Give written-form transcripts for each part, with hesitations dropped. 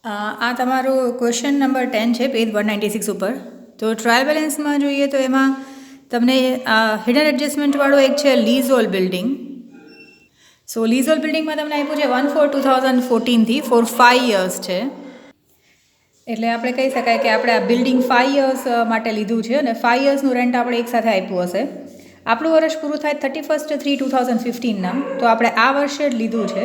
આ તમારો question number 10 છે પેજ 196 ઉપર. તો ટ્રાયલ બેલેન્સમાં જોઈએ તો એમાં તમને હિડન એડજસ્ટમેન્ટવાળો એક છે લીઝોલ બિલ્ડિંગ. સો લીઝોલ બિલ્ડિંગમાં તમને આપ્યું છે 1/4/2014 ફોર 5 years છે. એટલે આપણે કહી શકાય કે આપણે આ બિલ્ડિંગ 5 years માટે લીધું છે અને 5 yearsનું રેન્ટ આપણે એકસાથે આપ્યું હશે. આપણું વર્ષ પૂરું થાય 31/3/2015 તો આપણે આ વર્ષે જ લીધું છે.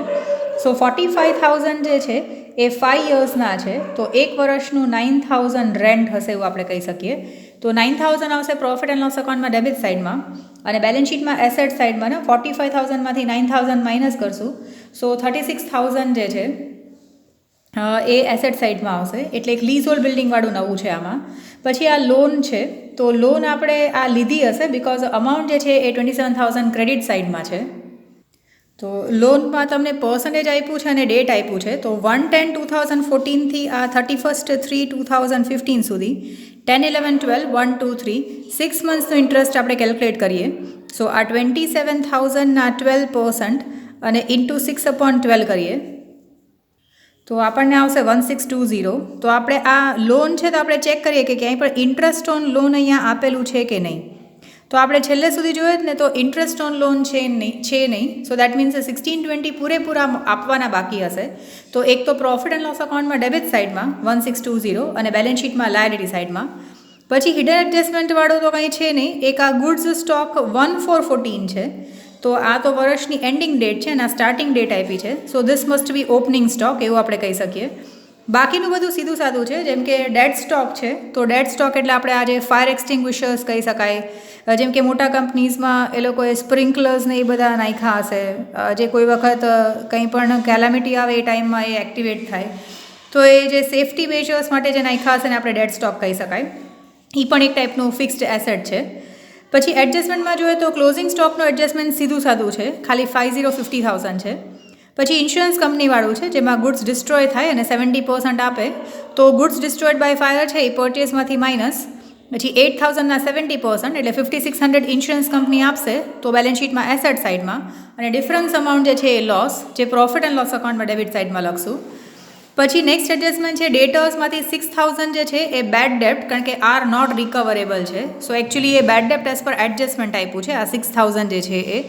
સો 45,000 જે છે એ 5 yearsના છે, તો એક વર્ષનું 9,000 રેન્ટ હશે એવું આપણે કહી શકીએ. તો 9,000 આવશે પ્રોફિટ એન્ડ લોસ અકાઉન્ટમાં ડેબિટ સાઇડમાં, અને બેલેન્સ શીટમાં એસેટ સાઇડમાં 45,000માંથી 9,000 માઇનસ કરશું. સો 36,000 જે છે એ એસેટ સાઇડમાં આવશે. એટલે એક લીઝોલ બિલ્ડિંગવાળું નવું છે આમાં. પછી આ લોન છે, તો લોન આપણે આ લીધી હશે બિકોઝ અમાઉન્ટ જે છે એ 27,000 ક્રેડિટ સાઇડમાં છે. તો લોનમાં તમને પર્સન્ટેજ આપ્યું છે અને ડેટ આપ્યું છે. તો 1/10/2014 આ 31/3/2015 સુધી 10/11/12/123 6 મંથ્સનું ઇન્ટરેસ્ટ આપણે કેલ્ક્યુલેટ કરીએ. સો આ 27,000ના 12% અને ઇન્ટુ 6/12 કરીએ તો આપણને આવશે 1620. તો આપણે આ લોન છે તો આપણે ચેક કરીએ કે ક્યાંય પણ ઇન્ટરેસ્ટ ઓન લોન અહીંયા આપેલું છે કે નહીં. તો આપણે છેલ્લે સુધી જોઈએ ને તો ઇન્ટરેસ્ટ ઓન લોન છે નહીં. સો દેટ મીન્સ 1620 પૂરેપૂરા આપવાના બાકી હશે. તો એક તો પ્રોફિટ એન્ડ લોસ અકાઉન્ટમાં ડેબિટ સાઇડમાં 1620 અને બેલેન્સ શીટમાં લાયબિલિટી સાઇડમાં. પછી હિડન એડજસ્ટમેન્ટવાળો તો કંઈ છે નહીં. એક આ ગુડ્સ સ્ટોક 1/4/14 છે. તો આ તો વર્ષની એન્ડિંગ ડેટ છે અને આ સ્ટાર્ટિંગ ડેટ આપી છે. So this must be opening stock એવું આપણે કહી શકીએ. બાકીનું બધું સીધું સાદું છે, જેમ કે ડેડ સ્ટોક છે. તો ડેડ સ્ટોક એટલે આપણે આજે ફાયર એક્સટિંગ્વિશર્સ કહી શકાય. જેમ કે મોટા કંપનીઝમાં એ લોકોએ સ્પ્રિંકલર્સ ને એ બધા નાખ્યા હશે, જે કોઈ વખત કંઈ પણ કેલામિટી આવે એ ટાઈમમાં એ એક્ટિવેટ થાય. તો એ જે સેફ્ટી મેજર્સ માટે જે નાખ્યા હશે ને આપણે ડેડ સ્ટોક કહી શકાય. એ પણ એક ટાઈપનું ફિક્સ્ડ એસેટ છે. પછી એડજસ્ટમેન્ટમાં જોઈએ તો ક્લોઝિંગ સ્ટોકનું એડજસ્ટમેન્ટ સીધું સાદું છે, ખાલી 50,000 છે. પછી ઇન્સ્યોરન્સ કંપનીવાળું છે, જેમાં ગુડ્સ ડિસ્ટ્રોય થાય અને 70% આપે. તો ગુડ્સ ડિસ્ટ્રોયડ બાય ફાયર છે એ પરચેસમાંથી માઇનસ. પછી 8,000ના 70% એટલે 5,600 ઇન્સ્યોરન્સ કંપની આપશે તો બેલેન્સ શીટમાં એસેટ સાઇડમાં, અને ડિફરન્સ અમાઉન્ટ જે છે એ લોસ, જે પ્રોફિટ એન્ડ લોસ અકાઉન્ટમાં ડેબિટ સાઇડમાં લખશું. પછી નેક્સ્ટ એડજસ્ટમેન્ટ છે ડેટર્સમાંથી 6,000 જે છે એ બેડ ડેપ્ટ, કારણ કે આર નોટ રિકવરેબલ છે. સો એકચ્યુઅલી એ બેડ ડેપ્ટ એઝ પર એડજસ્ટમેન્ટ આપ્યું છે આ 6,000 જે છે એ.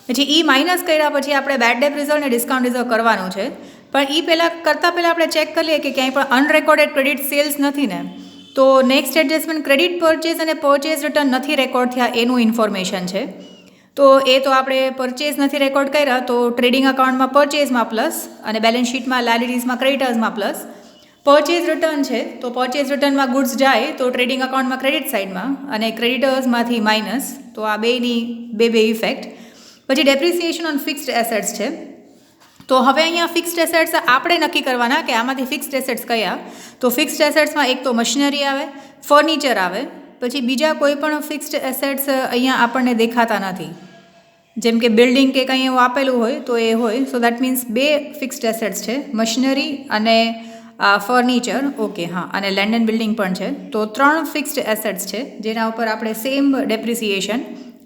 પછી એ માઇનસ કર્યા પછી આપણે બેડ ડેપ રિઝર્વ અને ડિસ્કાઉન્ટ રિઝર્વ કરવાનું છે. પણ એ કરતાં પહેલાં આપણે ચેક કરીએ કે ક્યાંય પણ અનરેકોર્ડેડ ક્રેડિટ સેલ્સ નથી ને. તો નેક્સ્ટ એડજસ્ટમેન્ટ ક્રેડિટ પરચેઝ અને પરચેઝ રિટર્ન નથી રેકોર્ડ થયા એનું ઇન્ફોર્મેશન છે. તો એ તો આપણે પરચેઝ નથી રેકોર્ડ કર્યા તો ટ્રેડિંગ અકાઉન્ટમાં પરચેઝમાં પ્લસ અને બેલેન્સ શીટમાં લાયબિલિટીઝમાં ક્રેડિટર્સમાં પ્લસ. પરચેઝ રિટર્ન છે તો પરચેઝ રિટર્નમાં ગુડ્સ જાય તો ટ્રેડિંગ અકાઉન્ટમાં ક્રેડિટ સાઇડમાં અને ક્રેડિટર્સમાંથી માઇનસ. તો આ બેની બે ઇફેક્ટ. પછી ડેપ્રિસિએશન ઓન ફિક્સ્ડ એસેટ્સ છે. તો હવે અહીંયા ફિક્સ્ડ એસેટ્સ આપણે નક્કી કરવાના કે આમાંથી ફિક્સ્ડ એસેટ્સ કયા. તો ફિક્સ્ડ એસેટ્સમાં એક તો મશીનરી આવે, ફર્નિચર આવે, પછી બીજા કોઈ પણ ફિક્સ્ડ એસેટ્સ અહીંયા આપણને દેખાતા નથી. જેમ કે બિલ્ડિંગ કે કંઈ એવું આપેલું હોય તો એ હોય. So that means 2 fixed assets છે, મશીનરી અને ફર્નિચર. ઓકે, હા, અને લેન્ડ એન્ડ બિલ્ડિંગ પણ છે. તો 3 ફિક્સ્ડ એસેટ્સ છે જેના ઉપર આપણે same depreciation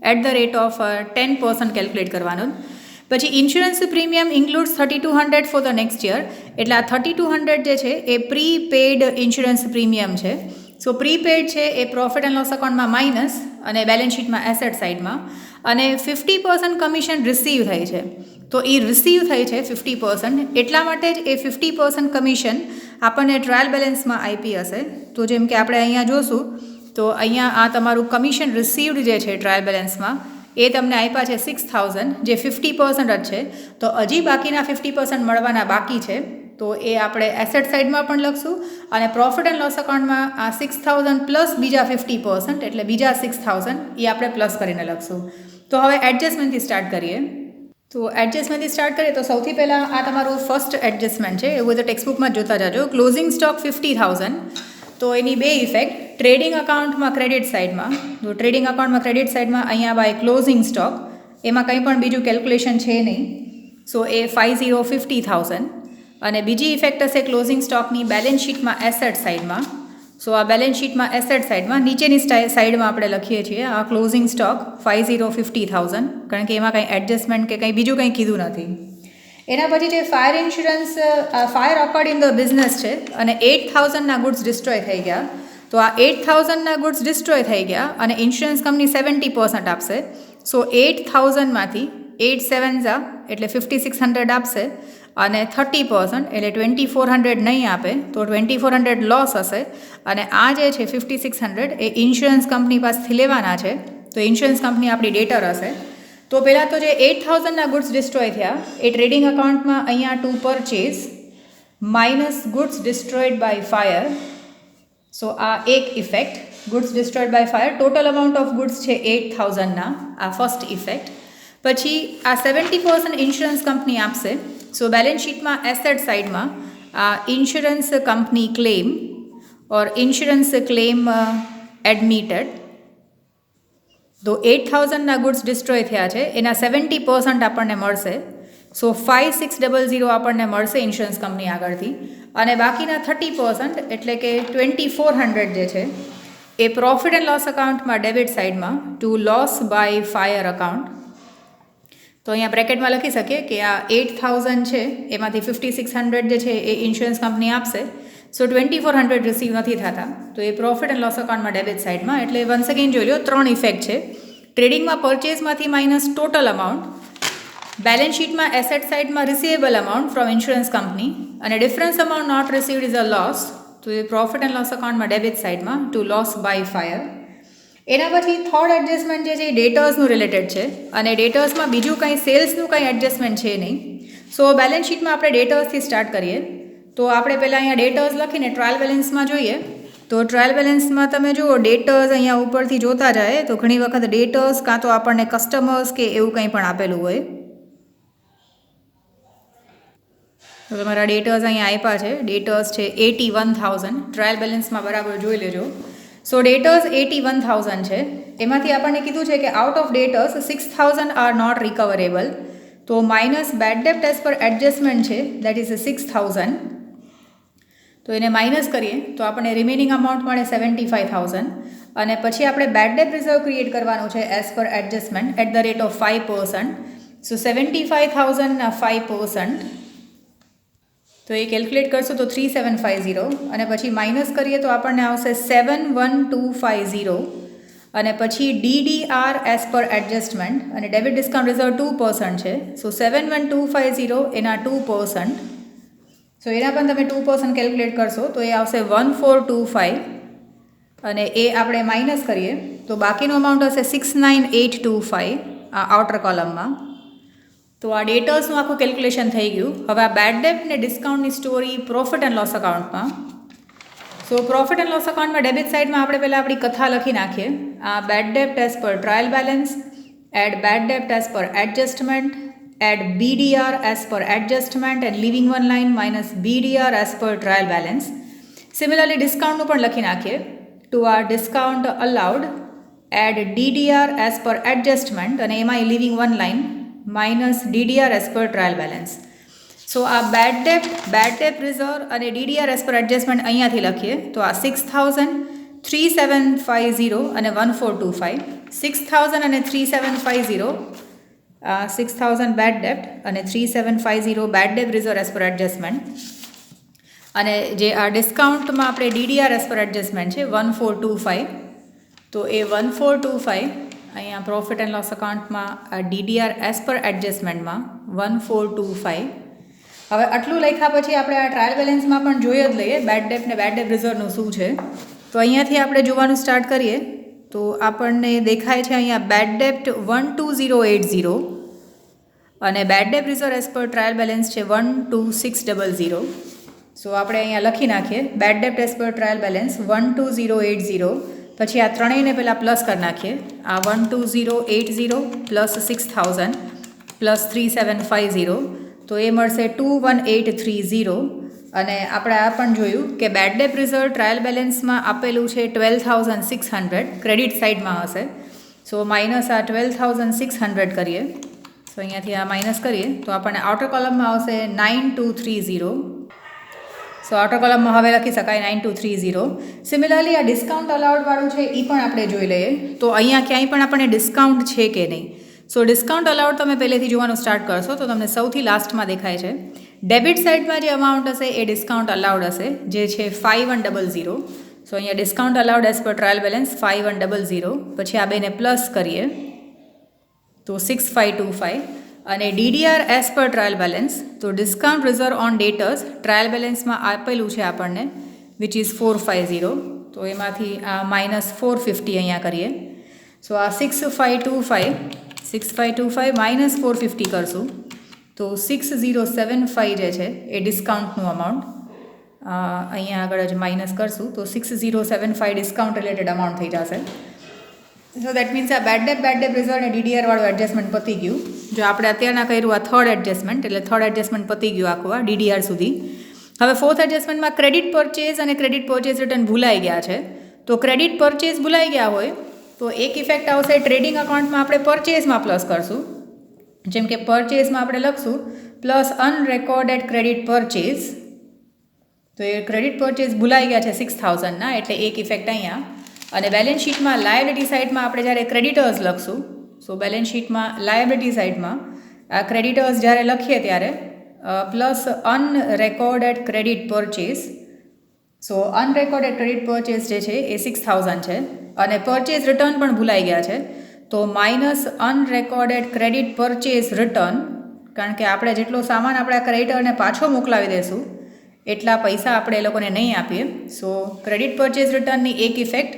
at the rate of 10% calculate કરવાનું. પછી insurance premium includes 3,200 for the next year. એટલે આ 3,200 જે છે એ પ્રી પેડ ઇન્સ્યોરન્સ પ્રીમિયમ છે. સો પ્રીપેડ છે એ પ્રોફિટ એન્ડ લોસ અકાઉન્ટમાં માઇનસ અને બેલેન્સ શીટમાં એસેટ સાઇડમાં. અને 50% કમિશન રિસીવ થઈ છે. તો એ રિસીવ થઈ છે 50%, એટલા માટે જ એ 50% કમિશન આપણને ટ્રાયલ બેલેન્સમાં આપી હશે. તો જેમ કે આપણે અહીંયા જોશું તો અહીંયા આ તમારું કમિશન રિસીવડ જે છે ટ્રાયલ બેલેન્સમાં એ તમને આપ્યા છે 6,000, જે 50% જ છે. તો હજી બાકીના 50% મળવાના બાકી છે. તો એ આપણે એસેટ સાઇડમાં પણ લખશું અને પ્રોફિટ એન્ડ લોસ અકાઉન્ટમાં આ 6,000 પ્લસ બીજા 50% એટલે બીજા 6,000 એ આપણે પ્લસ કરીને લખશું. તો હવે એડજસ્ટમેન્ટથી સ્ટાર્ટ કરીએ. તો એડજસ્ટમેન્ટથી સ્ટાર્ટ કરીએ તો સૌથી પહેલાં આ તમારું ફર્સ્ટ એડજસ્ટમેન્ટ છે, એવું તો ટેક્સ્ટબુકમાં જોતા જાજો. Closing stock 50,000. તો એની બે ઇફેક્ટ. ટ્રેડિંગ અકાઉન્ટમાં ક્રેડિટ સાઇડમાં, તો ટ્રેડિંગ અકાઉન્ટમાં ક્રેડિટ સાઇડમાં અહીંયા બાય ક્લોઝિંગ સ્ટોક, એમાં કંઈ પણ બીજું કેલ્ક્યુલેશન છે નહીં. સો એ 50,000. અને બીજી ઇફેક્ટ હશે ક્લોઝિંગ સ્ટોકની બેલેન્સ શીટમાં એસેટ સાઇડમાં. સો આ બેલેન્સ શીટમાં એસેટ સાઇડમાં નીચેની સાઇડમાં આપણે લખીએ છીએ આ ક્લોઝિંગ સ્ટોક 50,000, કારણ કે એમાં કંઈ એડજસ્ટમેન્ટ કે કંઈ બીજું કંઈ કીધું નથી. એના પછી જે fire insurance fire occurred in the business છે અને 8,000ના ગુડ્સ ડિસ્ટ્રોય થઈ ગયા. તો આ 8,000ના ગુડ્સ ડિસ્ટ્રોય થઈ ગયા અને ઇન્સ્યોરન્સ કંપની 70% આપશે. સો 8,000માંથી 8 7 એટલે 5,600 આપશે અને 30% એટલે 2,400 નહીં આપે તો 2,400 લોસ હશે. અને આ જે છે 5,600 એ ઇન્સ્યોરન્સ કંપની પાસેથી લેવાના છે. તો ઇન્સ્યોરન્સ કંપની આપણી ડેટર હશે. તો પહેલાં તો જે 8,000ના ગુડ્સ ડિસ્ટ્રોય થયા એ ટ્રેડિંગ અકાઉન્ટમાં અહીંયા to purchase minus goods destroyed by fire. So આ એક effect goods destroyed by fire. Total amount of goods છે 8,000ના. આ ફર્સ્ટ ઇફેક્ટ. પછી આ 70% ઇન્સ્યોરન્સ કંપની આપશે. સો બેલેન્સ શીટમાં એસેટ સાઇડમાં આ ઇન્સ્યોરન્સ કંપની ક્લેમ ઓર ઇન્સ્યોરન્સ ક્લેમ એડમિટેડ. તો 8,000ના ગુડ્સ ડિસ્ટ્રોય થયા છે એના 70% આપણને મળશે. સો 5,600 આપણને મળશે ઇન્સ્યોરન્સ કંપની આગળથી. અને બાકીના 30% એટલે કે 2,400 જે છે એ પ્રોફિટ એન્ડ લોસ અકાઉન્ટમાં ડેબિટ સાઇડમાં to loss by fire account. તો અહીંયા બ્રેકેટમાં લખી શકીએ કે આ 8,000 છે એમાંથી 5,600 જે છે એ ઇન્સ્યોરન્સ કંપની આપશે. સો 2,400 રિસીવ નથી થતા તો એ પ્રોફિટ એન્ડ લોસ અકાઉન્ટમાં ડેબિટ સાઇડમાં. એટલે વન્સ અગેન જોઈ લો 3 ઇફેક્ટ છે. ટ્રેડિંગમાં પરચેઝમાંથી માઇનસ ટોટલ અમાઉન્ટ, બેલેન્સ શીટમાં એસેટ સાઇડમાં receivable amount from insurance company અને difference amount not received is a loss. તો એ પ્રોફિટ એન્ડ લોસ અકાઉન્ટમાં ડેબિટ સાઇડમાં ટુ લોસ બાય ફાયર. એના પછી થર્ડ એડજસ્ટમેન્ટ જે છે એ ડેટર્સનું રિલેટેડ છે અને ડેટર્સમાં બીજું કંઈ સેલ્સનું કંઈ એડજસ્ટમેન્ટ છે નહીં. સો બેલેન્સ શીટમાં આપણે ડેટર્સથી સ્ટાર્ટ કરીએ. તો આપણે પહેલાં અહીંયા ડેટર્સ લખીને ટ્રાયલ બેલેન્સમાં જોઈએ. તો ટ્રાયલ બેલેન્સમાં તમે જુઓ ડેટર્સ અહીંયા ઉપરથી જોતા જાય તો ઘણી વખત ડેટર્સ કાં તો આપણને કસ્ટમર્સ કે એવું કંઈ પણ આપેલું હોય. તો તમારા ડેટર્સ અહીંયા આપ્યા છે. ડેટર્સ છે 81,000. ટ્રાયલ બેલેન્સમાં બરાબર જોઈ લેજો. સો ડેટર્સ 81,000 છે. એમાંથી આપણને કીધું છે કે out of debtors 6,000 are not recoverable. તો માઇનસ બેડ ડેપ્ટ એઝ પર એડજસ્ટમેન્ટ છે દેટ ઇઝ 6,000. તો એને માઇનસ કરીએ તો આપણને રિમેનિંગ અમાઉન્ટ મળે 75,000. અને પછી આપણે બેડ ડેપ્ટ રિઝર્વ ક્રિએટ કરવાનું છે as per adjustment at the rate of 5%. So 75,000ના 5%. તો એ કેલ્ક્યુલેટ કરશો તો 3,750 અને પછી માઇનસ કરીએ તો આપણને આવશે 7,1,250. અને પછી DDR એઝ પર એડજસ્ટમેન્ટ અને ડેબિટ ડિસ્કાઉન્ટ રિઝર્વ 2% છે. સો 7,1,250 એના 2%. સો એના પણ તમે 2% કેલ્ક્યુલેટ કરશો તો એ આવશે 1,425 અને એ આપણે માઇનસ કરીએ તો બાકીનું અમાઉન્ટ હશે 6,9,825 આ આઉટર કોલમમાં. તો આ ડેટર્સનું આખું કેલ્ક્યુલેશન થઈ ગયું. હવે આ બેડ ડેપ્ટ ને ડિસ્કાઉન્ટની સ્ટોરી પ્રોફિટ એન્ડ લોસ અકાઉન્ટમાં. સો પ્રોફિટ એન્ડ લોસ અકાઉન્ટમાં ડેબિટ સાઇડમાં આપણે પહેલાં આપણી કથા લખી નાખીએ. આ બેડ ડેપ્ટ as per trial balance, add bed ડેપ્ટ as per adjustment, add BDR as per adjustment and leaving one line minus BDR as per trial balance. Similarly ડિસ્કાઉન્ટનું પણ લખી નાખીએ. Two R discount allowed add DDR as per adjustment અને એમાં leaving one line minus DDR as per trial balance. So આ bad ડેપ્ટ reserve અને DDR as per adjustment અહીંયાથી લખીએ તો આ 6,000, 3,750 અને 1,425. 6,000 અને 3,750 6,000 બેડ ડેપ્ટ અને 3,750 બેડ ડેપ્ટ રિઝર્વ એઝ પર એડજસ્ટમેન્ટ. અને જે આ ડિસ્કાઉન્ટમાં આપણે DDR એઝ પર એડજસ્ટમેન્ટ છે 1,425. તો એ 1,425 અહીંયા પ્રોફિટ એન્ડ લોસ અકાઉન્ટમાં DDR એઝ પર એડજસ્ટમેન્ટમાં 1,425. હવે આટલું લખ્યા પછી આપણે આ ટ્રાયલ બેલેન્સમાં પણ જોઈ જ લઈએ બેડ ડેપ્ટ ને બેડ ડેપ્ટ રિઝર્વનું શું છે. તો અહીંયાથી આપણે જોવાનું સ્ટાર્ટ કરીએ તો આપણને દેખાય છે અહીંયા બેડ ડેપ્ટ 1,2080 અને બેડ ડેપ્ટ reserve as per trial balance છે 1,2600. સો આપણે અહીંયા લખી નાખીએ બેડ ડેપ્ટ એઝ પર ટ્રાયલ બેલેન્સ 1,2080. પછી આ ત્રણેયને પહેલાં પ્લસ કરી નાખીએ. આ 1,2080 પ્લસ 6,000 પ્લસ 3,750 તો એ મળશે 21,830. અને આપણે આ પણ જોયું કે બેડ ડેપ્ટ રિઝર્વ ટ્રાયલ બેલેન્સમાં આપેલું છે 12,600 ક્રેડિટ સાઇડમાં હશે. સો માઇનસ આ 12,600 કરીએ. સો અહીંયાથી આ માઇનસ કરીએ તો આપણને આઉટર કોલમમાં આવશે 9,230. સો આઉટર કોલમમાં હવે લખી શકાય 9,230. સિમિલરલી આ ડિસ્કાઉન્ટ અલાઉડવાળું છે એ પણ આપણે જોઈ લઈએ. તો અહીંયા ક્યાંય પણ આપણને ડિસ્કાઉન્ટ છે કે નહીં. સો ડિસ્કાઉન્ટ અલાઉડ તમે પહેલેથી જોવાનું સ્ટાર્ટ કરશો તો તમને સૌથી લાસ્ટમાં દેખાય છે. ડેબિટ સાઇડમાં જે અમાઉન્ટ હશે એ ડિસ્કાઉન્ટ અલાઉડ હશે, જે છે 5100. સો અહીંયા discount allowed as per trial balance 5100. પછી આ બેને પ્લસ કરીએ તો 6525. અને DDR as per trial balance, તો discount reserve on debtors trial બેલેન્સમાં આપેલું છે આપણને, વિચ ઇઝ 450. તો એમાંથી આ -450 અહીંયા કરીએ. સો આ 6525 માઇનસ 450 કરશું તો 6075 જે છે એ ડિસ્કાઉન્ટનું અમાઉન્ટ અહીંયા આગળ જ માઇનસ કરશું તો 6075 ડિસ્કાઉન્ટ રિલેટેડ અમાઉન્ટ થઈ જશે. સો દેટ મીન્સ આ બેડ ડેપ રિઝર્વ અને DDR વાળું એડજસ્ટમેન્ટ પતી ગયું. જો આપણે અત્યારના કર્યું આ થર્ડ એડજસ્ટમેન્ટ, એટલે થર્ડ એડજસ્ટમેન્ટ પતી ગયું આખું આ DDR સુધી. હવે ફોર્થ એડજસ્ટમેન્ટમાં ક્રેડિટ પરચેઝ અને ક્રેડિટ પરચેઝ રિટર્ન ભૂલાઈ ગયા છે. તો ક્રેડિટ પરચેઝ ભૂલાઈ ગયા હોય તો એક ઇફેક્ટ આવશે ટ્રેડિંગ અકાઉન્ટમાં આપણે પરચેઝમાં પ્લસ કરશું. જેમ કે પરચેઝમાં આપણે લખશું પ્લસ અનરેકોર્ડેડ ક્રેડિટ પરચેઝ. તો એ ક્રેડિટ પરચેઝ ભૂલાઈ ગયા છે 6000ના, એટલે એક ઇફેક્ટ અહીંયા. અને બેલેન્સ શીટમાં લાયબિલિટી સાઇડમાં આપણે જ્યારે ક્રેડિટર્સ લખશું, સો બેલેન્સ શીટમાં લાયબિલિટી સાઇડમાં આ ક્રેડિટર્સ જ્યારે લખીએ ત્યારે પ્લસ અનરેકોર્ડેડ ક્રેડિટ પરચેઝ. સો અનરેકોર્ડેડ ક્રેડિટ પરચેઝ જે છે એ 6000 છે. અને પરચેઝ રિટર્ન પણ ભૂલાઈ ગયા છે, તો માઇનસ અનરેકોર્ડેડ ક્રેડિટ પરચેઝ રિટર્ન, કારણ કે આપણે જેટલો સામાન આપણે આ ક્રેડિટરને પાછો મોકલાવી દઈશું એટલા પૈસા આપણે એ લોકોને નહીં આપીએ. સો ક્રેડિટ પરચેઝ રિટર્નની એક ઇફેક્ટ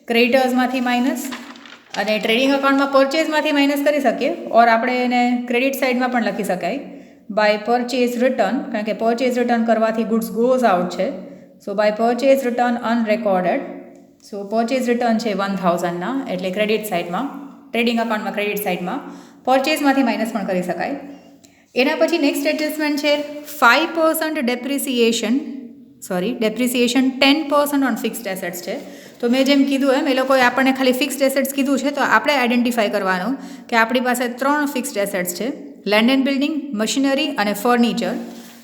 ક્રેડિટર્સમાંથી માઇનસ, અને ટ્રેડિંગ અકાઉન્ટમાં પરચેઝમાંથી માઇનસ કરી શકીએ, ઓર આપણે એને ક્રેડિટ સાઇડમાં પણ લખી શકાય બાય પરચેઝ રિટર્ન, કારણ કે પરચેઝ રિટર્ન કરવાથી ગુડ્સ ગોઝ આઉટ છે. So by purchase return unrecorded. So purchase return છે 1000ના, એટલે ક્રેડિટ સાઇડમાં, ટ્રેડિંગ અકાઉન્ટમાં ક્રેડિટ સાઇડમાં પરચેઝમાંથી માઇનસ પણ કરી શકાય. એના પછી નેક્સ્ટ એડજસ્ટમેન્ટ છે 5% ડેપ્રિસિએશન 10% ઓન ફિક્સ્ડ એસેટ્સ છે. તો મેં જેમ કીધું એમ એ લોકોએ આપણને ખાલી ફિક્સ્ડ એસેટ્સ કીધું છે, તો આપણે આઈડેન્ટિફાઈ કરવાનું કે આપણી પાસે 3 ફિક્સ્ડ એસેટ્સ છે, લેન્ડ એન્ડ બિલ્ડિંગ, મશીનરી અને ફર્નિચર.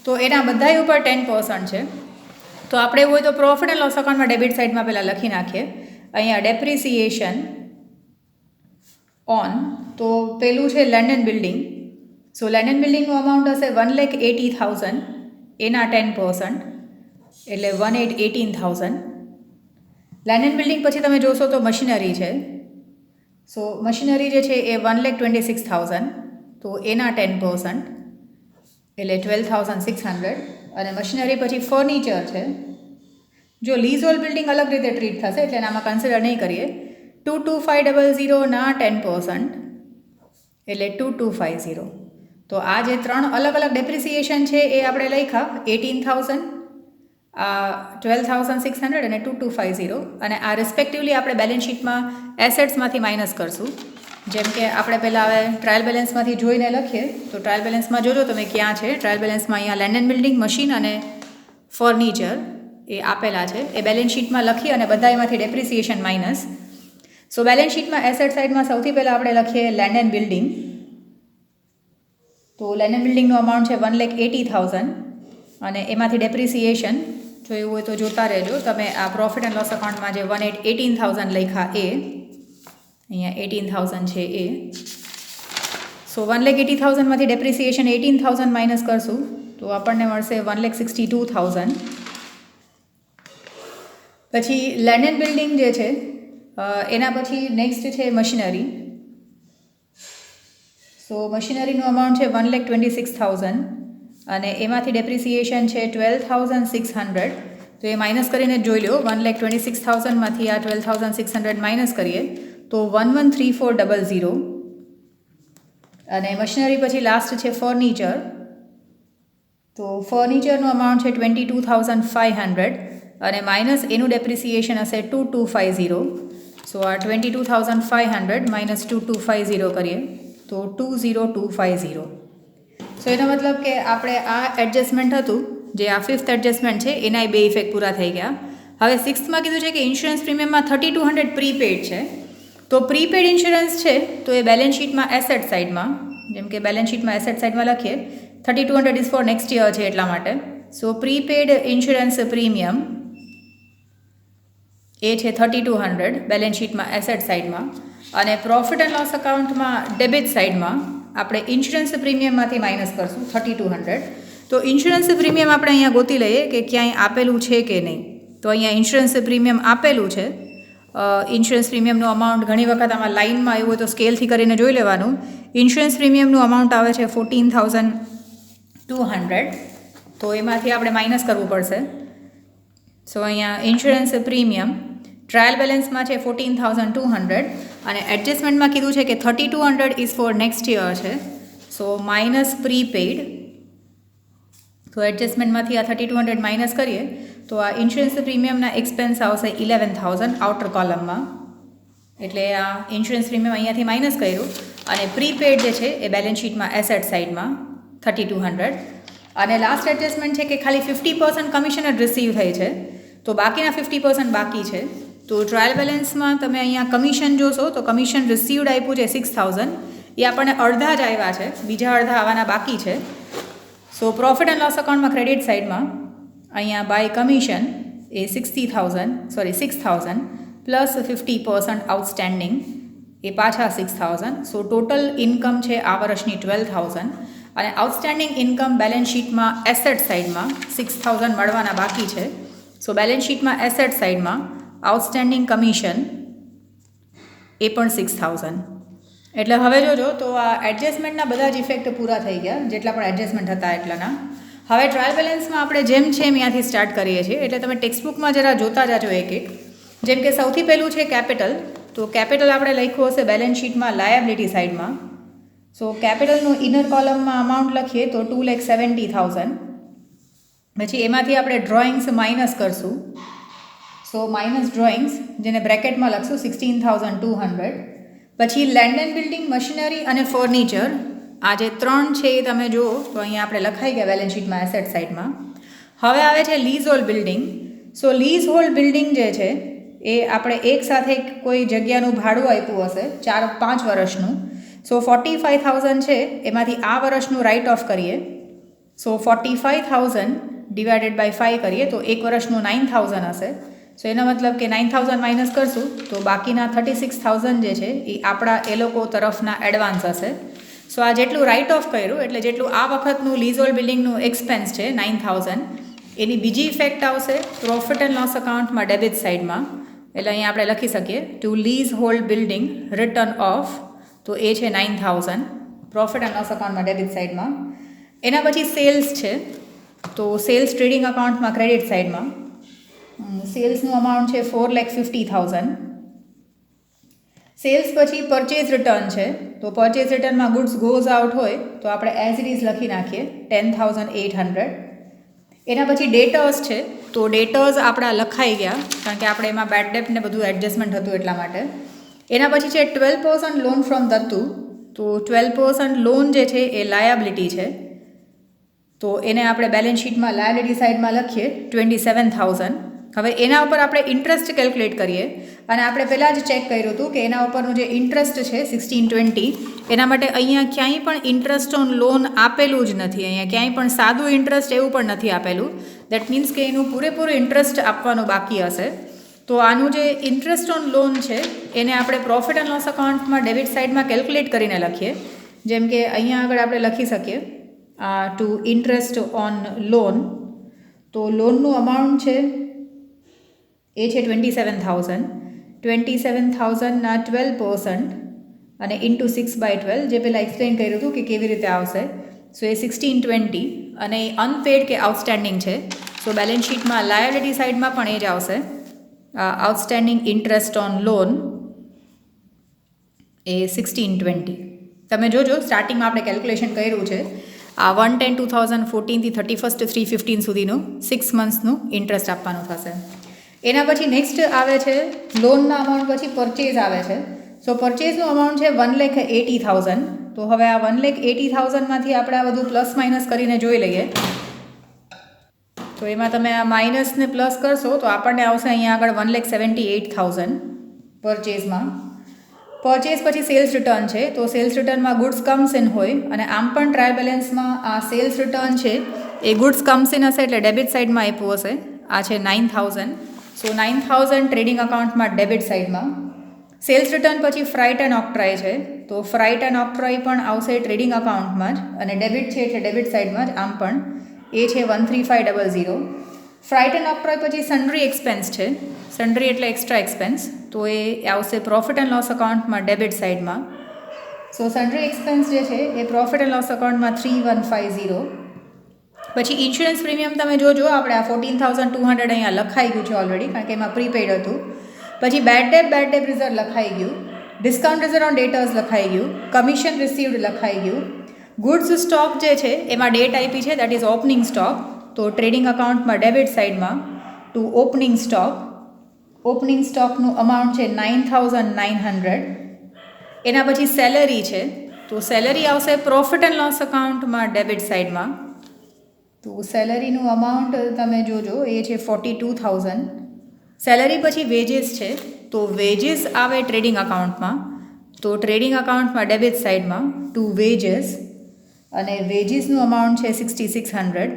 તો એના બધા ઉપર 10% છે. તો આપણે એવું હોય તો પ્રોફિટ એન્ડ લોસ અકાઉન્ટમાં ડેબિટ સાઇડમાં પહેલાં લખી નાખીએ. અહીંયા ડેપ્રિસિએશન ઓન, તો પેલું છે land and building. So land and બિલ્ડિંગનું અમાઉન્ટ હશે 1,80,000, એના 10%, એટલે 1,18,000. લેન્ડ એન્ડ બિલ્ડિંગ પછી તમે જોશો તો મશીનરી છે. સો મશીનરી જે છે એ 1,26,000, તો એના 10%, એટલે 12,600. અને મશીનરી પછી ફર્નિચર છે. જો લીઝોલ બિલ્ડિંગ અલગ રીતે ટ્રીટ થશે, એટલે આમાં કન્સિડર નહીં કરીએ. 22500ના 10%, એટલે 2250. તો આ જે 3 અલગ અલગ ડેપ્રિસિએશન છે એ આપણે લખ્યા 18,000, 12,600 અને 2250. અને આ રિસ્પેક્ટિવલી આપણે બેલેન્સ શીટમાં એસેટ્સમાંથી માઇનસ કરશું. જેમ કે આપણે પહેલાં હવે ટ્રાયલ બેલેન્સમાંથી જોઈને લખીએ, તો ટ્રાયલ બેલેન્સમાં જોજો તમે ક્યાં છે. ટ્રાયલ બેલેન્સમાં અહીંયા લેન્ડ એન્ડ બિલ્ડિંગ, મશીન અને ફર્નિચર એ આપેલા છે, એ બેલેન્સ શીટમાં લખી અને બધા એમાંથી ડેપ્રિસિએશન માઇનસ. સો બેલેન્સ શીટમાં એસેટ સાઇડમાં સૌથી પહેલાં આપણે લખીએ લેન્ડ એન્ડ બિલ્ડિંગ. તો લેન્ડ એન્ડ બિલ્ડિંગનું અમાઉન્ટ છે 1,80,000, અને એમાંથી ડેપ્રિસિએશન જો એવું હોય તો જોતા રહેજો તમે. આ પ્રોફિટ એન્ડ લોસ અકાઉન્ટમાં જે 1,18,000 લખ્યા એ અહીંયા 18,000 છે એ. સો 1,80,000માંથી ડેપ્રિસિએશન 18,000 માઇનસ કરશું તો આપણને મળશે 1,62,000. પછી લેન્ડ એન્ડ બિલ્ડિંગ જે છે એના પછી નેક્સ્ટ છે મશીનરી. સો મશીનરીનું અમાઉન્ટ છે 1,26,000, અને એમાંથી ડેપ્રિસિએશન છે 12,600. તો એ માઇનસ કરીને જોઈ લો. 1,26,000માંથી આ 12,600 માઇનસ કરીએ તો 113400. અને મશીનરી પછી લાસ્ટ છે ફર્નિચર. તો ફર્નિચરનું અમાઉન્ટ છે 22,500, અને માઇનસ એનું ડેપ્રિસિએશન હશે 2250. સો આ 22,500 માઇનસ 2250 કરીએ તો 20250. સો એનો મતલબ કે આપણે આ એડજસ્ટમેન્ટ હતું, જે આ ફિફ્થ એડજસ્ટમેન્ટ છે, એના 2 ઇફેક્ટ પૂરા થઈ ગયા. હવે સિક્સ્થમાં કીધું છે કે ઇન્સ્યોરન્સ પ્રીમિયમમાં 3,200 પ્રીપેડ છે. તો પ્રીપેડ ઇન્સ્યોરન્સ છે તો એ બેલેન્સ શીટમાં એસેટ સાઇડમાં, જેમ કે બેલેન્સ શીટમાં એસેટ સાઇડમાં લખીએ 3,200 ઇઝ ફોર નેક્સ્ટ યર છે એટલા માટે. સો પ્રીપેડ ઇન્સ્યોરન્સ પ્રીમિયમ એ છે 3,200 બેલેન્સ શીટમાં એસેટ સાઇડમાં. અને પ્રોફિટ એન્ડ લોસ અકાઉન્ટમાં ડેબિટ સાઇડમાં આપણે ઇન્સ્યોરન્સ પ્રીમિયમમાંથી માઇનસ કરશું 3200. તો ઇન્સ્યોરન્સ પ્રીમિયમ આપણે અહીંયા ગોતી લઈએ કે ક્યાંય આપેલું છે કે નહીં. તો અહીંયા ઇન્સ્યોરન્સ પ્રીમિયમ આપેલું છે. ઇન્સ્યોરન્સ પ્રીમિયમનું અમાઉન્ટ ઘણી વખત આમાં લાઇનમાં આવ્યું હોય તો સ્કેલથી કરીને જોઈ લેવાનું. ઇન્સ્યોરન્સ પ્રીમિયમનું અમાઉન્ટ આવે છે 14,200. તો એમાંથી આપણે માઇનસ કરવું પડશે. સો અહીંયા ઇન્સ્યોરન્સ પ્રીમિયમ ટ્રાયલ બેલેન્સમાં છે 14,200 અને એડજસ્ટમેન્ટમાં કીધું છે કે 3,200 ઇઝ ફોર નેક્સ્ટ યર છે. સો માઇનસ પ્રીપેડ. તો એડજસ્ટમેન્ટમાંથી આ 3,200 માઇનસ કરીએ તો આ ઇન્સ્યોરન્સ પ્રીમિયમના એક્સપેન્સ આવશે 11,000 આઉટર કોલમમાં. એટલે આ ઇન્સ્યોરન્સ પ્રીમિયમ અહીંયાથી માઇનસ કર્યું અને પ્રીપેડ જે છે એ બેલેન્સ શીટમાં એસેટ સાઇડમાં 3,200. અને લાસ્ટ એડજસ્ટમેન્ટ છે કે ખાલી 50% કમિશન જ રિસીવ થઈ છે, તો બાકીના 50% બાકી છે. તો ટ્રાયલ બેલેન્સમાં તમે અહીંયા કમિશન જોશો તો કમિશન રિસીવડ આપ્યું છે 6,000. એ આપણને અડધા જ આવ્યા છે, બીજા અડધા આવવાના બાકી છે. સો પ્રોફિટ એન્ડ લોસ અકાઉન્ટમાં ક્રેડિટ સાઇડમાં અહીંયા બાય કમિશન એ 6,000 પ્લસ 50% આઉટસ્ટેન્ડિંગ એ પાછા 6,000. સો ટોટલ ઇન્કમ છે આ વર્ષની 12,000 અને આઉટસ્ટેન્ડિંગ ઇન્કમ બેલેન્સ શીટમાં એસેટ સાઇડમાં 6,000 મળવાના બાકી છે. સો બેલેન્સ શીટમાં એસેટ સાઇડમાં આઉટસ્ટેન્ડિંગ કમિશન એ પણ 6,000. એટલે હવે જોજો તો આ એડજસ્ટમેન્ટના બધા જ ઇફેક્ટ પૂરા થઈ ગયા, જેટલા પણ એડજસ્ટમેન્ટ હતા એટલાના. હવે ટ્રાયલ બેલેન્સમાં આપણે જેમ છે એમ ત્યાંથી સ્ટાર્ટ કરીએ છીએ. એટલે તમે ટેક્સ્ટબુકમાં જરા જોતા જાજો એક એક. જેમ કે સૌથી પહેલું છે કેપિટલ. તો કેપિટલ આપણે લખ્યું હશે બેલેન્સ શીટમાં લાયબિલિટી સાઇડમાં. સો કેપિટલનું ઇનર કોલમમાં અમાઉન્ટ લખીએ તો 2,70,000. પછી એમાંથી આપણે ડ્રોઈંગ્સ માઇનસ કરશું. સો માઇનસ ડ્રોઈંગ્સ, જેને બ્રેકેટમાં લખશું 16,200. પછી લેન્ડ એન્ડ બિલ્ડિંગ, મશીનરી અને ફર્નિચર, આ જે 3 છે એ તમે જુઓ તો અહીંયા આપણે લખાઈ ગયા બેલેન્સ શીટમાં એસેટ સાઇડમાં. હવે આવે છે લીઝ હોલ્ડ બિલ્ડિંગ. સો લીઝ હોલ્ડ બિલ્ડિંગ જે છે એ આપણે એક સાથે કોઈ જગ્યાનું ભાડું આપ્યું હશે 4-5 વર્ષનું. સો 45,000 છે, એમાંથી આ વર્ષનું રાઇટ ઓફ કરીએ. સો 45,000 ડિવાઇડેડ બાય 5 કરીએ તો એક વર્ષનું 9,000 હશે. સો એનો મતલબ કે 9,000 માઇનસ કરશું તો બાકીના 36,000 જે છે એ આપણા એ લોકો તરફના એડવાન્સ હશે. સો આ જેટલું રાઇટ ઓફ કર્યું એટલે જેટલું આ વખતનું લીઝ હોલ્ડ બિલ્ડિંગનું એક્સપેન્સ છે 9,000, એની બીજી ઇફેક્ટ આવશે પ્રોફિટ એન્ડ લોસ અકાઉન્ટમાં ડેબિટ સાઇડમાં. એટલે અહીંયા આપણે લખી શકીએ to leasehold building return of, તો એ છે 9,000 પ્રોફિટ એન્ડ લોસ અકાઉન્ટમાં ડેબિટ સાઇડમાં. એના પછી સેલ્સ છે. તો સેલ્સ ટ્રેડિંગ અકાઉન્ટમાં ક્રેડિટ સાઇડમાં સેલ્સનું અમાઉન્ટ છે 4,50,000. સેલ્સ પછી પરચેઝ રિટર્ન છે. તો પરચેઝ રિટર્નમાં ગુડ્સ ગોઝ આઉટ હોય તો આપણે એઝ ઇટ ઇઝ લખી નાખીએ 10,800. એના પછી ડેટર્સ છે. તો ડેટર્સ આપણા લખાઈ ગયા કારણ કે આપણે એમાં બેડ ડેપ્ટ ને બધું એડજસ્ટમેન્ટ હતું એટલા માટે. એના પછી છે 12% લોન ફ્રોમ દત્તુ. તો 12% લોન જે છે એ લાયબિલિટી છે, તો એને આપણે બેલેન્સ શીટમાં લાયબિલિટી સાઇડમાં લખીએ 27,000. હવે એના ઉપર આપણે ઇન્ટરેસ્ટ કેલ્ક્યુલેટ કરીએ અને આપણે પહેલાં જ ચેક કર્યું હતું કે એના ઉપરનું જે ઇન્ટરેસ્ટ છે 1620, એના માટે અહીંયા ક્યાંય પણ ઇન્ટરેસ્ટ ઓન લોન આપેલું જ નથી. અહીંયા ક્યાંય પણ સાદું ઇન્ટરેસ્ટ એવું પણ નથી આપેલું. દેટ મીન્સ કે એનું પૂરેપૂરું ઇન્ટરેસ્ટ આપવાનું બાકી હશે. તો આનું જે ઇન્ટરેસ્ટ ઓન લોન છે એને આપણે પ્રોફિટ એન્ડ લોસ અકાઉન્ટમાં ડેબિટ સાઇડમાં કેલ્ક્યુલેટ કરીને લખીએ. જેમ કે અહીંયા આગળ આપણે લખી શકીએ ટુ ઇન્ટરેસ્ટ ઓન લોન. તો લોનનું અમાઉન્ટ છે એ છે 27,000. 27,000ના 12% અને ઇન્ટુ 6/12, જે પહેલાં એક્સપ્લેન કર્યું હતું કે કેવી રીતે આવશે. સો એ 1620 અને એ અનપેડ કે આઉટસ્ટેન્ડિંગ છે. સો બેલેન્સ શીટમાં લાયબિલિટી સાઇડમાં પણ એ જ આવશે. આઉટસ્ટેન્ડિંગ ઇન્ટરેસ્ટ ઓન લોન એ 1620. તમે જોજો સ્ટાર્ટિંગમાં આપણે કેલ્ક્યુલેશન કર્યું છે. આ 1/10/2014 થી 31/3/15 સુધીનું 6 મંથ્સનું ઇન્ટરેસ્ટ આપવાનું થશે. એના પછી નેક્સ્ટ આવે છે લોનના અમાઉન્ટ પછી પરચેઝ આવે છે. સો પરચેઝનું અમાઉન્ટ છે 1,80,000. તો હવે આ 1,80,000માંથી આપણે આ બધું પ્લસ માઇનસ કરીને જોઈ લઈએ. તો એમાં તમે આ માઇનસને પ્લસ કરશો તો આપણને આવશે અહીંયા આગળ 1,78,000 પરચેઝમાં. પરચેઝ પછી સેલ્સ રિટર્ન છે. તો સેલ્સ રિટર્નમાં ગુડ્સ કમ્સ ઇન હોય અને આમ પણ ટ્રાયલ બેલેન્સમાં આ સેલ્સ રિટર્ન છે એ ગુડ્સ કમ્સ ઇન હશે એટલે ડેબિટ સાઇડમાં આપ્યું હશે. આ છે 9,000. સો 9,000 ટ્રેડિંગ અકાઉન્ટમાં ડેબિટ સાઇડમાં. સેલ્સ રિટર્ન પછી ફ્રાઇટ એન્ડ ઓક્ટ્રોય છે, તો ફ્રાઇટ એન્ડ ઓક્ટ્રોય પણ આવશે ટ્રેડિંગ અકાઉન્ટમાં જ, અને ડેબિટ છે એટલે ડેબિટ સાઇડમાં જ, આમ પણ એ છે 13500. ફ્રાઇટ એન્ડ ઓક્ટ્રોય પછી સન્ડ્રી એક્સપેન્સ છે, સન્ડ્રી એટલે એક્સ્ટ્રા એક્સપેન્સ, તો એ આવશે પ્રોફિટ એન્ડ લોસ અકાઉન્ટમાં ડેબિટ સાઇડમાં. સો સન્ડ્રી એક્સપેન્સ જે છે એ પ્રોફિટ એન્ડ લોસ અકાઉન્ટમાં 3150. પછી ઇન્સ્યોરન્સ પ્રીમિયમ તમે જોજો, આપણે આ 14200 અહીંયા લખાઈ ગયું છે ઓલરેડી, કારણ કે એમાં પ્રીપેડ હતું. પછી બેડ ડેટ રિઝર્વ લખાઈ ગયું, ડિસ્કાઉન્ટ રિઝર્વ ઓન ડેટર્સ લખાઈ ગયું, કમિશન રિસીવ્ડ લખાઈ ગયું. ગુડ્સ સ્ટોક જે છે એમાં ડેટ આપી છે, દેટ ઇઝ ઓપનિંગ સ્ટોક, તો ટ્રેડિંગ અકાઉન્ટમાં ડેબિટ સાઇડમાં ટુ ઓપનિંગ સ્ટોક. ઓપનિંગ સ્ટોકનું અમાઉન્ટ છે 9900. એના પછી સેલરી છે, તો સેલરી આવશે પ્રોફિટ એન્ડ લોસ અકાઉન્ટમાં ડેબિટ સાઇડમાં. તો સેલરીનું અમાઉન્ટ તમે જોજો, એ છે 42000. સેલરી પછી વેજીસ છે, તો વેજીસ આવે ટ્રેડિંગ અકાઉન્ટમાં, તો ટ્રેડિંગ અકાઉન્ટમાં ડેબિટ સાઇડમાં ટુ વેજીસ, અને વેજીસનું અમાઉન્ટ છે 6600.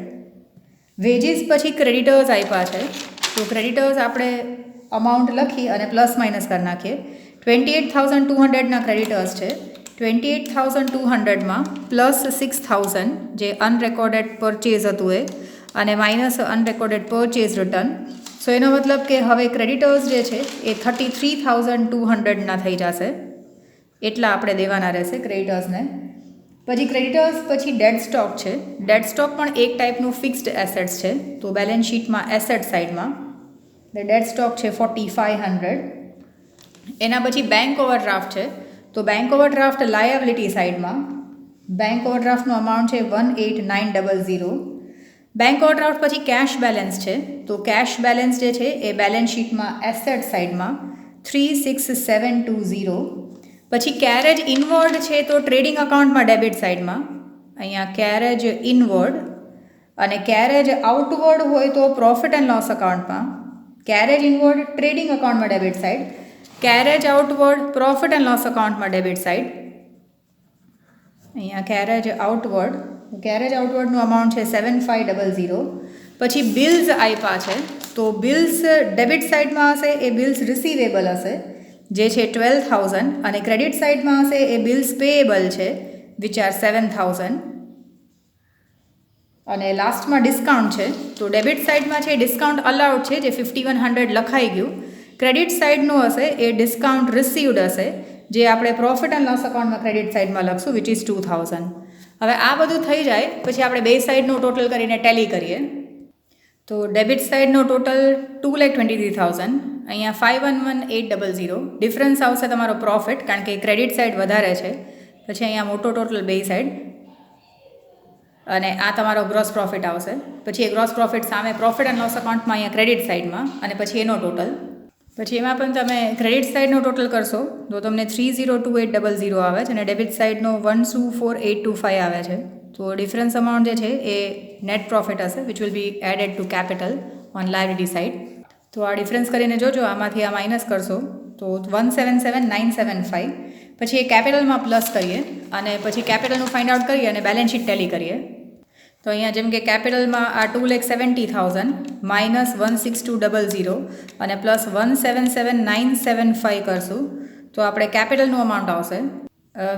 વેજીસ પછી ક્રેડિટર્સ આપ્યા છે, તો ક્રેડિટર્સ આપણે અમાઉન્ટ લખી અને પ્લસ માઇનસ કરી નાખીએ. 28200ના ક્રેડિટર્સ છે, 28200માં પ્લસ 6000 જે અનરેકોર્ડેડ પરચેઝ હતું એ, અને માઇનસ અનરેકોર્ડેડ પરચેઝ રિટર્ન. સો એનો મતલબ કે હવે ક્રેડિટર્સ જે છે એ 33200ના થઈ જશે, એટલા આપણે દેવાના રહેશે ક્રેડિટર્સને. પછી ક્રેડિટર્સ પછી ડેડ સ્ટોક છે, ડેડ સ્ટોક પણ એક ટાઈપનું ફિક્સ્ડ એસેટ્સ છે, તો બેલેન્સ શીટમાં એસેટ સાઇડમાં ડેડ સ્ટોક છે 4500. એના પછી બેંક ઓવરડ્રાફ્ટ છે, તો બેંક ઓવરડ્રાફ્ટ લાયબિલિટી સાઇડમાં, બેંક ઓવરડ્રાફ્ટનું અમાઉન્ટ છે 18900. બેંક ઓવરડ્રાફ્ટ પછી કેશ બેલેન્સ છે, તો કેશ બેલેન્સ જે છે એ બેલેન્સ શીટમાં એસેટ સાઇડમાં 36720. પછી કેરેજ ઇનવર્ડ છે, તો ટ્રેડિંગ અકાઉન્ટમાં ડેબિટ સાઇડમાં, અહીંયા કેરેજ ઇનવર્ડ, અને કેરેજ આઉટવર્ડ હોય તો પ્રોફિટ એન્ડ લોસ અકાઉન્ટમાં. કેરેજ ઇનવર્ડ ટ્રેડિંગ અકાઉન્ટમાં debit side, carriage outward profit and loss અકાઉન્ટમાં ડેબિટ સાઇડ. અહીંયા કેરેજ આઉટવર્ડનું અમાઉન્ટ છે 7500. પછી બિલ્સ આપ્યા છે, તો બિલ્સ ડેબિટ સાઇડમાં હશે એ બિલ્સ રિસીવેબલ હશે, જે છે 12000, અને ક્રેડિટ સાઇડમાં હશે એ બિલ્સ પેએબલ છે, વિચ આર 7000. અને લાસ્ટમાં ડિસ્કાઉન્ટ છે, તો ડેબિટ સાઇડમાં છે ડિસ્કાઉન્ટ અલાઉડ છે, જે 5100 લખાઈ ગયું. ક્રેડિટ સાઇડનું હશે એ ડિસ્કાઉન્ટ રિસીવ્ડ હશે, જે આપણે પ્રોફિટ એન્ડ લોસ અકાઉન્ટમાં ક્રેડિટ સાઇડમાં લખશું, વિચ ઇઝ 2000. હવે આ બધું થઈ જાય પછી આપણે બે સાઇડનું ટોટલ કરીને ટેલી કરીએ. તો ડેબિટ સાઇડનો ટોટલ 2,23,000, અહીંયા 511,800. ડિફરન્સ આવશે તમારો પ્રોફિટ, કારણ કે ક્રેડિટ સાઇડ વધારે છે, પછી અહીંયા મોટો ટોટલ બે સાઇડ, અને આ તમારો ગ્રોસ પ્રોફિટ આવશે. પછી એ ગ્રોસ પ્રોફિટ સામે પ્રોફિટ એન્ડ લોસ અકાઉન્ટમાં અહીંયા ક્રેડિટ સાઇડમાં, અને પછી એનો ટોટલ. પછી એમાં પણ તમે ક્રેડિટ સાઇડનો ટોટલ કરશો તો તમને 302800 આવે છે, અને ડેબિટ સાઇડનો 124825 આવે છે. તો ડિફરન્સ અમાઉન્ટ જે છે એ નેટ પ્રોફિટ હશે, which will be added to capital on liability side. તો આ ડિફરન્સ કરીને જોજો, આમાંથી આ માઇનસ કરશો તો 177975. પછી એ કેપિટલમાં પ્લસ કરીએ, અને પછી કેપિટલનું ફાઇન્ડ આઉટ કરીએ અને બેલેન્સ શીટ ટેલી કરીએ. તો અહીંયા જેમ કે કેપિટલમાં આ 2,70,000 માઇનસ 16200 અને પ્લસ 177975 કરશું, તો આપણે કેપિટલનું અમાઉન્ટ આવશે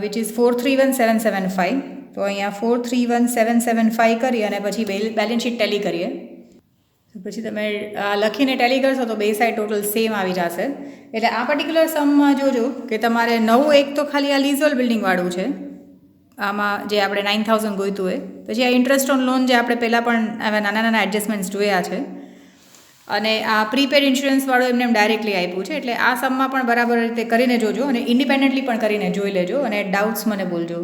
વિચ ઇઝ 431775. તો અહીંયા 431775 કરી અને પછી બેલેન્સ શીટ ટેલી કરીએ. પછી તમે લખીને ટેલી કરશો તો બે સાઇડ ટોટલ સેમ આવી જશે. એટલે આ પર્ટિક્યુલર સમમાં જોજો કે તમારે નવું એક તો ખાલી આ લીઝોલ બિલ્ડિંગવાળું છે, આમાં જે આપણે 9000 ગોઈતું હોય. પછી આ ઇન્ટરેસ્ટ ઓન લોન જે આપણે પહેલાં પણ આવા નાના એડજસ્ટમેન્ટ્સ જોયા છે, અને આ પ્રીપેડ ઇન્સ્યોરન્સવાળું એમને ડાયરેક્ટલી આપ્યું છે. એટલે આ સમમાં પણ બરાબર રીતે કરીને જોજો, અને ઇન્ડિપેન્ડન્ટલી પણ કરીને જોઈ લેજો, અને ડાઉટ્સ મને બોલજો.